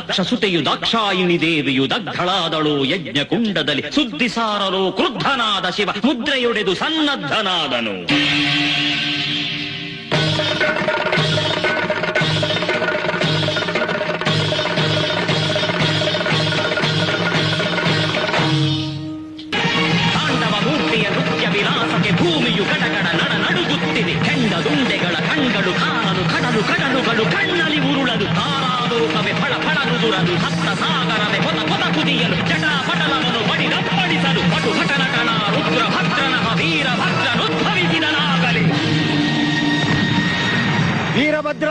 ದಕ್ಷ ಸುತೆಯು ದಾಕ್ಷಾಯಿಣಿ ದೇವಿಯು ದಗ್ಧಳಾದಳು ಯಜ್ಞ ಕುಂಡದಲ್ಲಿ ಸುದ್ದಿ ಸಾರಲು ಕ್ರುದ್ಧನಾದ ಶಿವ ಮುದ್ರೆಯೊಡೆದು ಸನ್ನದ್ಧನಾದನು. ತಾಂಡವ ಮೂರ್ತಿಯ ನೃತ್ಯ ವಿಲಾಸಕ್ಕೆ ಭೂಮಿಯು ಕಡಗಡ ನಡುಗುತ್ತಿದೆ. ಕೆಂಡ ದುಂಡೆಗಳ ಕಣ್ಗಳು ಕಾಣಲು ಕಡಲು ಕಡಲುಗಳು ಕಣ್ಣಲ್ಲಿ ಉರುಳಲು ತಾರಾಲೋಕವೇ ಫಳ ಫಳನುದುರಲು ಸಪ್ತ ಸಾಗರವೇ ಹೊತ ಹೊತ ಕುದಿಯಲು ಜಟಾಪಟಲವನ್ನು ಬಡಿದಪ್ಪಡಿಸಲು ಪಟು ಭಟನಟನ ರುದ್ರ ಭದ್ರನಃ ವೀರಭದ್ರನುದ್ಭವಿಸಿದನಾಗಲಿ. ವೀರಭದ್ರ